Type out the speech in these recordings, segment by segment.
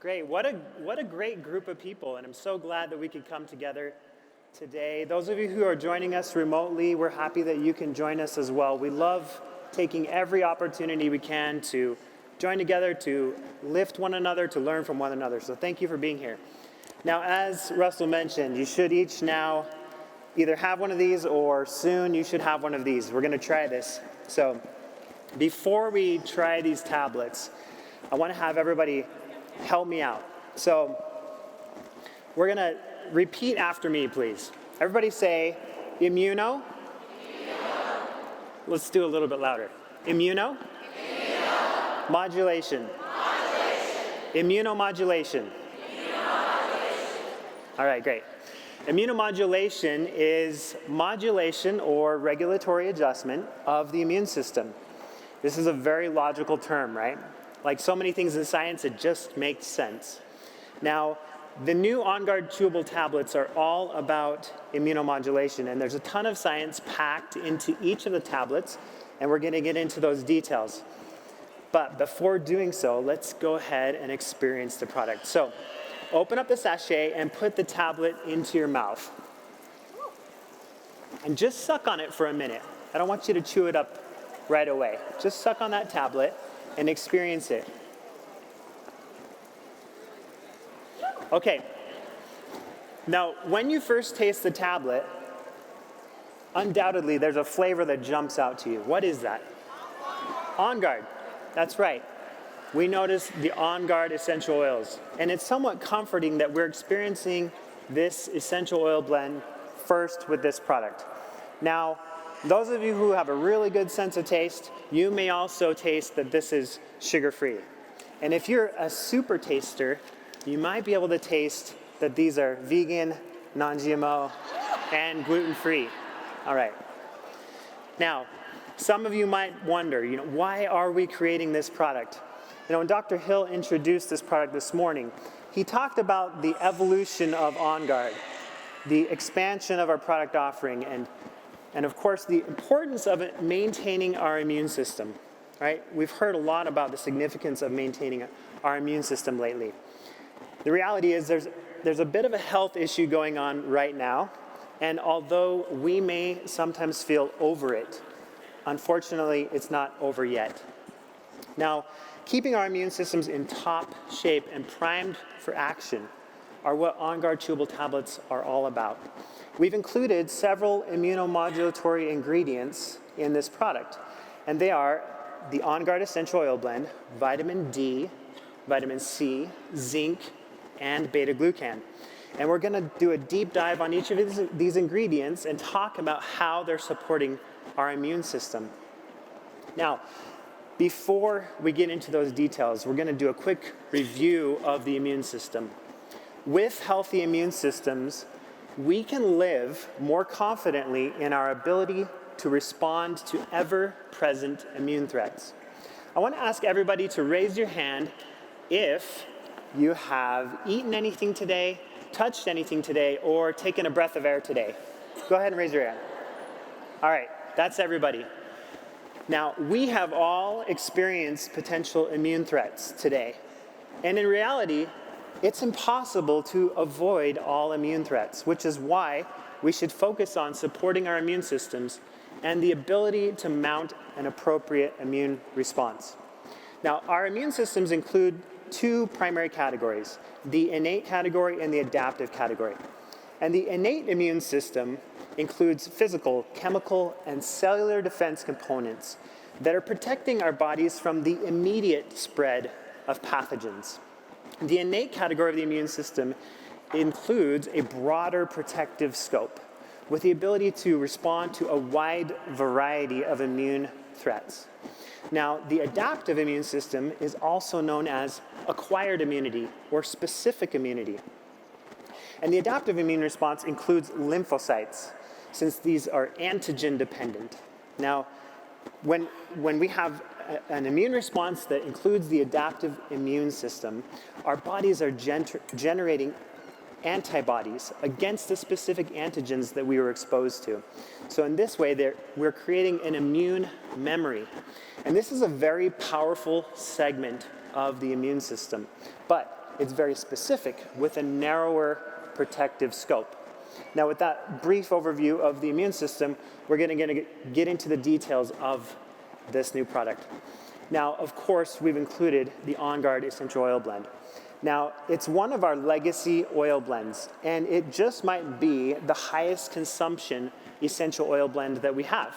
Great. What a great group of people, and I'm so glad that we could come together today. Those of you who are joining us remotely, we're happy that you can join us as well. We love taking every opportunity we can to join together, to lift one another, to learn from one another. So thank you for being here. Now, as Russell mentioned, you should each now either have one of these or soon you should have one of these. We're going to try this. So before we try these tablets, I want to have everybody help me out. So we're going to repeat after me, please. Everybody say immuno. Let's do a little bit louder. Immuno. Modulation. Immunomodulation. All right, great. Immunomodulation is modulation or regulatory adjustment of the immune system. This is a very logical term, right? Like so many things in science, it just makes sense. Now, the new On Guard Chewable Tablets are all about immunomodulation, and there's a ton of science packed into each of the tablets, and we're going to get into those details. But before doing so, let's go ahead and experience the product. So, open up the sachet and put the tablet into your mouth. And just suck on it for a minute. I don't want you to chew it up right away. Just suck on that tablet and experience it. Okay. Now, when you first taste the tablet, undoubtedly there's a flavor that jumps out to you. What is that? On Guard. That's right. We notice the On Guard essential oils. And it's somewhat comforting that we're experiencing this essential oil blend first with this product. Now, those of you who have a really good sense of taste, you may also taste that this is sugar-free. And if you're a super taster, you might be able to taste that these are vegan, non-GMO, and gluten-free. All right. Now, some of you might wonder, why are we creating this product? When Dr. Hill introduced this product this morning, he talked about the evolution of On Guard, the expansion of our product offering, and of course, the importance of it maintaining our immune system, right? We've heard a lot about the significance of maintaining our immune system lately. The reality is there's a bit of a health issue going on right now, and although we may sometimes feel over it, unfortunately, it's not over yet. Now, keeping our immune systems in top shape and primed for action are what On Guard Chewable Tablets are all about. We've included several immunomodulatory ingredients in this product, and they are the On Guard Essential Oil Blend, vitamin D, vitamin C, zinc, and Beta-Glucan. And we're going to do a deep dive on each of these ingredients and talk about how they're supporting our immune system. Now, before we get into those details, we're going to do a quick review of the immune system. With healthy immune systems, we can live more confidently in our ability to respond to ever-present immune threats. I want to ask everybody to raise your hand if you have eaten anything today, touched anything today, or taken a breath of air today. Go ahead and raise your hand. All right, that's everybody. Now, we have all experienced potential immune threats today. And in reality, it's impossible to avoid all immune threats, which is why we should focus on supporting our immune systems and the ability to mount an appropriate immune response. Now, our immune systems include two primary categories, the innate category and the adaptive category. And the innate immune system includes physical, chemical, and cellular defense components that are protecting our bodies from the immediate spread of pathogens. The innate category of the immune system includes a broader protective scope with the ability to respond to a wide variety of immune threats. Now, the adaptive immune system is also known as acquired immunity or specific immunity. And the adaptive immune response includes lymphocytes, since these are antigen dependent. Now, when we have an immune response that includes the adaptive immune system, our bodies are generating antibodies against the specific antigens that we were exposed to. So in this way, we're creating an immune memory. And this is a very powerful segment of the immune system. But it's very specific with a narrower protective scope. Now, with that brief overview of the immune system, we're going to get into the details of this new product. Now, of course, we've included the On Guard Essential Oil Blend. Now, it's one of our legacy oil blends, and it just might be the highest consumption essential oil blend that we have.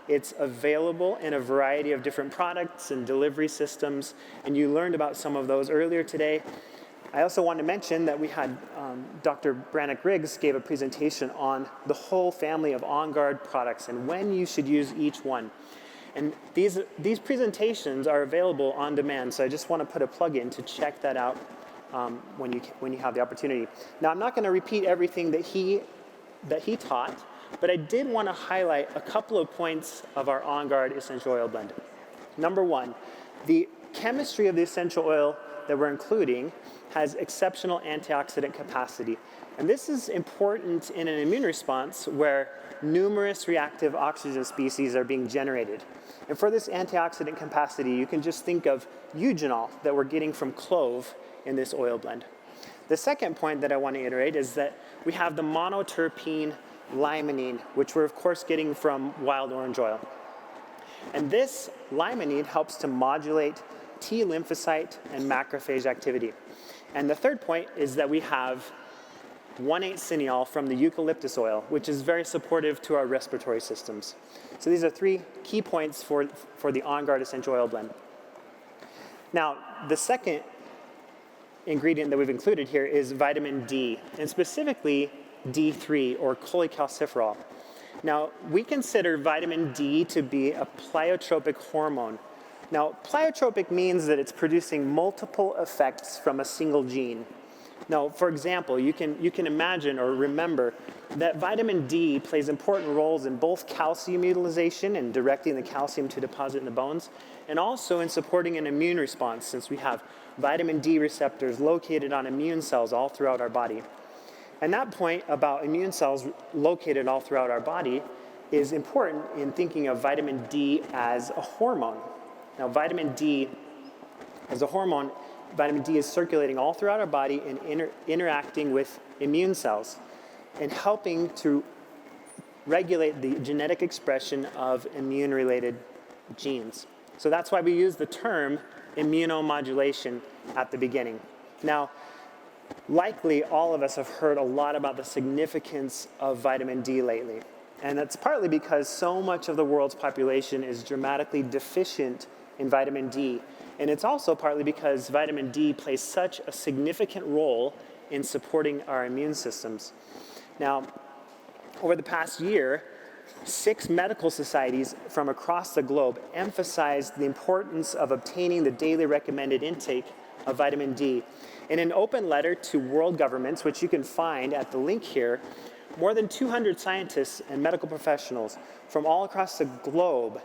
It's available in a variety of different products and delivery systems, and you learned about some of those earlier today. I also want to mention that we had Dr. Brannock-Riggs gave a presentation on the whole family of On Guard products and when you should use each one. And these presentations are available on demand, so I just want to put a plug in to check that out when you have the opportunity. Now, I'm not going to repeat everything that he taught, but I did want to highlight a couple of points of our On Guard Essential Oil Blend. Number one, the chemistry of the essential oil that we're including has exceptional antioxidant capacity. And this is important in an immune response where numerous reactive oxygen species are being generated. And for this antioxidant capacity, you can just think of eugenol that we're getting from clove in this oil blend. The second point that I want to iterate is that we have the monoterpene limonene, which we're of course getting from wild orange oil. And this limonene helps to modulate T lymphocyte and macrophage activity. And the third point is that we have 1,8-cineol from the eucalyptus oil, which is very supportive to our respiratory systems. So these are three key points for the On Guard Essential Oil Blend. Now, the second ingredient that we've included here is vitamin D, and specifically D3, or cholecalciferol. Now, we consider vitamin D to be a pleiotropic hormone. Now, pleiotropic means that it's producing multiple effects from a single gene. Now, for example, you can imagine or remember that vitamin D plays important roles in both calcium utilization and directing the calcium to deposit in the bones, and also in supporting an immune response, since we have vitamin D receptors located on immune cells all throughout our body. And that point about immune cells located all throughout our body is important in thinking of vitamin D as a hormone. Now, vitamin D as a hormone, vitamin D is circulating all throughout our body and interacting with immune cells and helping to regulate the genetic expression of immune-related genes. So that's why we use the term immunomodulation at the beginning. Now, likely all of us have heard a lot about the significance of vitamin D lately. And that's partly because so much of the world's population is dramatically deficient in vitamin D. And it's also partly because vitamin D plays such a significant role in supporting our immune systems. Now, over the past year, 6 medical societies from across the globe emphasized the importance of obtaining the daily recommended intake of vitamin D. In an open letter to world governments, which you can find at the link here, more than 200 scientists and medical professionals from all across the globe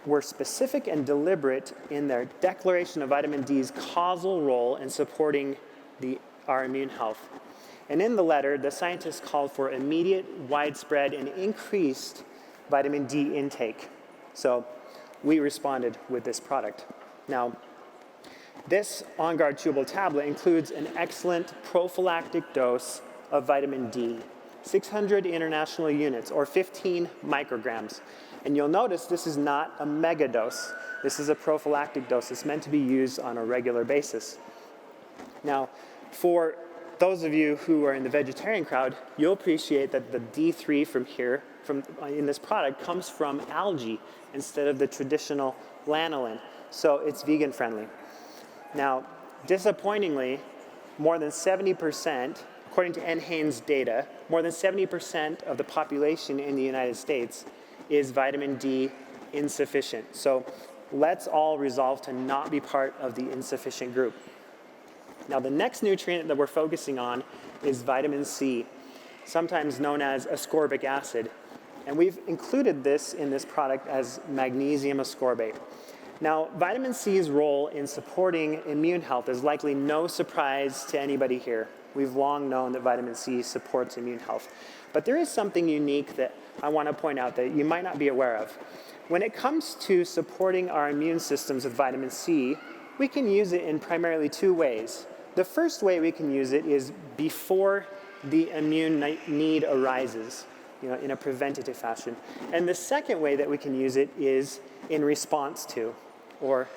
were specific and deliberate in their declaration of vitamin D's causal role in supporting our immune health. And in the letter, the scientists called for immediate, widespread, and increased vitamin D intake. So we responded with this product. Now, this On Guard Chewable Tablet includes an excellent prophylactic dose of vitamin D, 600 international units, or 15 micrograms. And you'll notice this is not a mega dose. This is a prophylactic dose. It's meant to be used on a regular basis. Now, for those of you who are in the vegetarian crowd, you'll appreciate that the D3 in this product comes from algae instead of the traditional lanolin. So it's vegan friendly. Now, disappointingly, more than 70%, according to NHANES data, more than 70% of the population in the United States is vitamin D insufficient. So let's all resolve to not be part of the insufficient group. Now, the next nutrient that we're focusing on is vitamin C, sometimes known as ascorbic acid. And we've included this in this product as magnesium ascorbate. Now, vitamin C's role in supporting immune health is likely no surprise to anybody here. We've long known that vitamin C supports immune health. But there is something unique that I want to point out that you might not be aware of. When it comes to supporting our immune systems with vitamin C, we can use it in primarily 2 ways. The first way we can use it is before the immune need arises, in a preventative fashion. And the second way that we can use it is in response to, or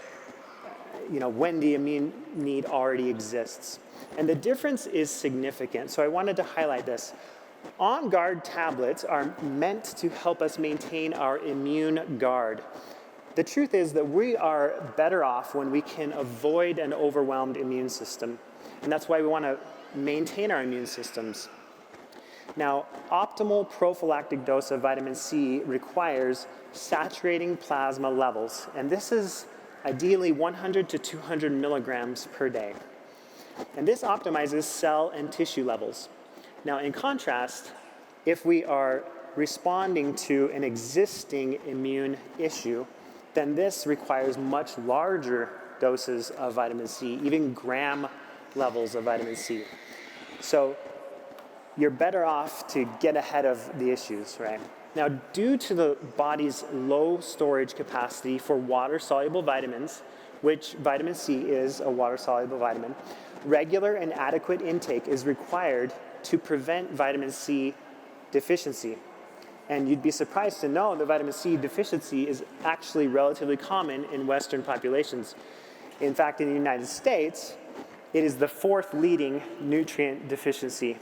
when the immune need already exists. And the difference is significant, so I wanted to highlight this. On Guard tablets are meant to help us maintain our immune guard. The truth is that we are better off when we can avoid an overwhelmed immune system. And that's why we want to maintain our immune systems. Now, optimal prophylactic dose of vitamin C requires saturating plasma levels. And this is ideally 100 to 200 milligrams per day. And this optimizes cell and tissue levels. Now, in contrast, if we are responding to an existing immune issue, then this requires much larger doses of vitamin C, even gram levels of vitamin C. So you're better off to get ahead of the issues, right? Now, due to the body's low storage capacity for water-soluble vitamins, which vitamin C is a water-soluble vitamin, regular and adequate intake is required to prevent vitamin C deficiency. And you'd be surprised to know that vitamin C deficiency is actually relatively common in Western populations. In fact, in the United States, it is the fourth leading nutrient deficiency,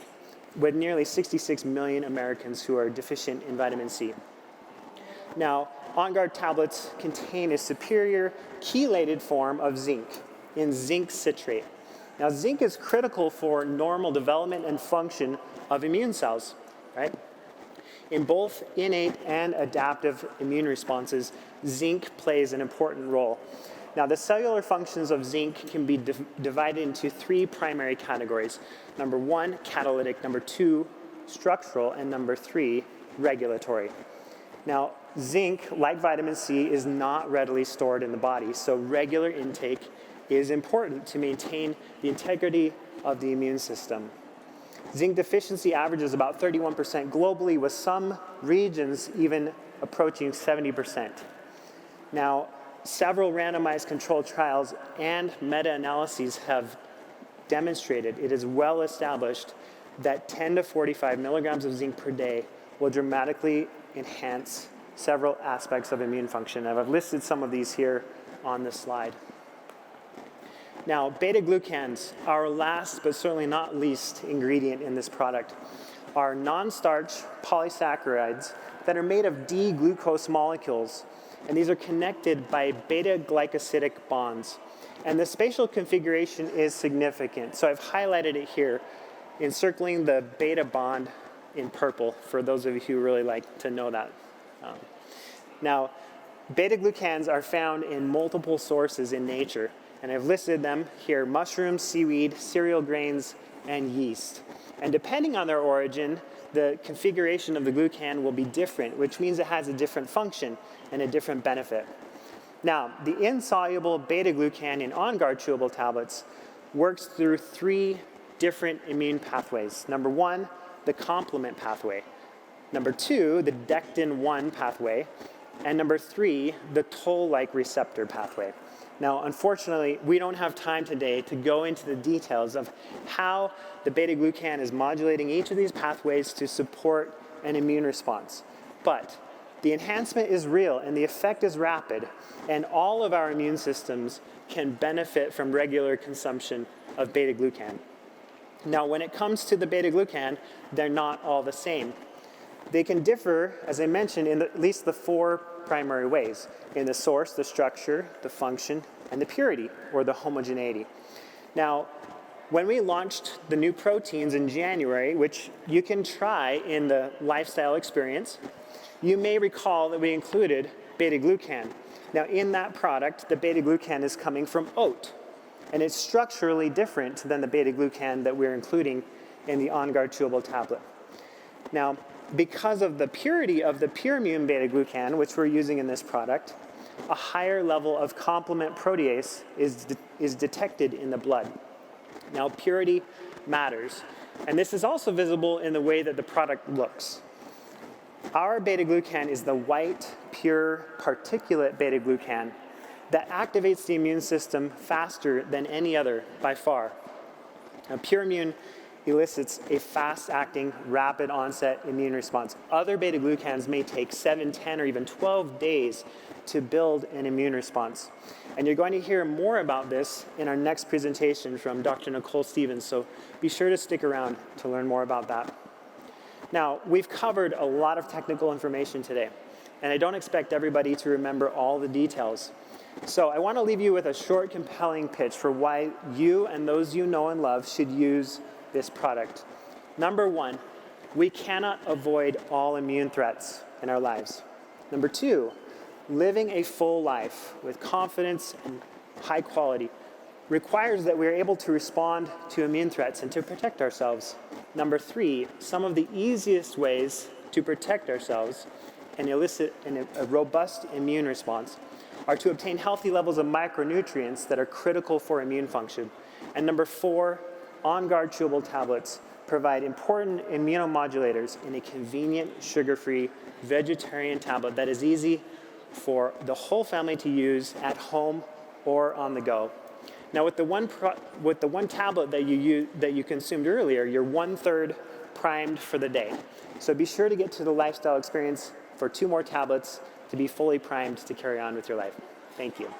with nearly 66 million Americans who are deficient in vitamin C. Now, On Guard tablets contain a superior chelated form of zinc in zinc citrate. Now, zinc is critical for normal development and function of immune cells, right? In both innate and adaptive immune responses, zinc plays an important role. Now, the cellular functions of zinc can be divided into three primary categories. Number one, catalytic. Number two, structural. And number three, regulatory. Now, zinc, like vitamin C, is not readily stored in the body, so regular intake is important to maintain the integrity of the immune system. Zinc deficiency averages about 31% globally, with some regions even approaching 70%. Now, several randomized controlled trials and meta-analyses have demonstrated, it is well established, that 10 to 45 milligrams of zinc per day will dramatically enhance several aspects of immune function. And I've listed some of these here on this slide. Now, beta-glucans, our last but certainly not least ingredient in this product, are non-starch polysaccharides that are made of D-glucose molecules. And these are connected by beta-glycosidic bonds. And the spatial configuration is significant. So I've highlighted it here, encircling the beta bond in purple, for those of you who really like to know that. Now, beta-glucans are found in multiple sources in nature. And I've listed them here: mushrooms, seaweed, cereal grains, and yeast. And depending on their origin, the configuration of the glucan will be different, which means it has a different function and a different benefit. Now, the insoluble beta-glucan in On Guard Chewable Tablets works through three different immune pathways. Number one, the complement pathway. Number two, the dectin-1 pathway. And number three, the toll-like receptor pathway. Now, unfortunately, we don't have time today to go into the details of how the beta-glucan is modulating each of these pathways to support an immune response. But the enhancement is real and the effect is rapid, and all of our immune systems can benefit from regular consumption of beta-glucan. Now, when it comes to the beta-glucan, they're not all the same. They can differ, as I mentioned, in at least the four primary ways: in the source, the structure, the function, and the purity, or the homogeneity. Now, when we launched the new proteins in January, which you can try in the lifestyle experience, you may recall that we included beta-glucan. Now, in that product, the beta-glucan is coming from oat, and it's structurally different than the beta-glucan that we're including in the On Guard Chewable Tablet. Now, because of the purity of the pure immune beta-glucan, which we're using in this product, a higher level of complement protease is detected in the blood. Now, purity matters, and this is also visible in the way that the product looks. Our beta-glucan is the white, pure, particulate beta-glucan that activates the immune system faster than any other by far. Now, Pure Immune elicits a fast-acting, rapid-onset immune response. Other beta-glucans may take 7, 10, or even 12 days to build an immune response. And you're going to hear more about this in our next presentation from Dr. Nicole Stevens, so be sure to stick around to learn more about that. Now, we've covered a lot of technical information today, and I don't expect everybody to remember all the details. So I want to leave you with a short, compelling pitch for why you and those you know and love should use this product. Number one, we cannot avoid all immune threats in our lives. Number two, living a full life with confidence and high quality requires that we are able to respond to immune threats and to protect ourselves. Number three, some of the easiest ways to protect ourselves and elicit a robust immune response are to obtain healthy levels of micronutrients that are critical for immune function. And number four, On Guard Chewable Tablets provide important immunomodulators in a convenient, sugar-free, vegetarian tablet that is easy for the whole family to use at home or on the go. Now, with the one tablet that you consumed earlier, you're 1/3 primed for the day. So be sure to get to the lifestyle experience for 2 more tablets to be fully primed to carry on with your life. Thank you.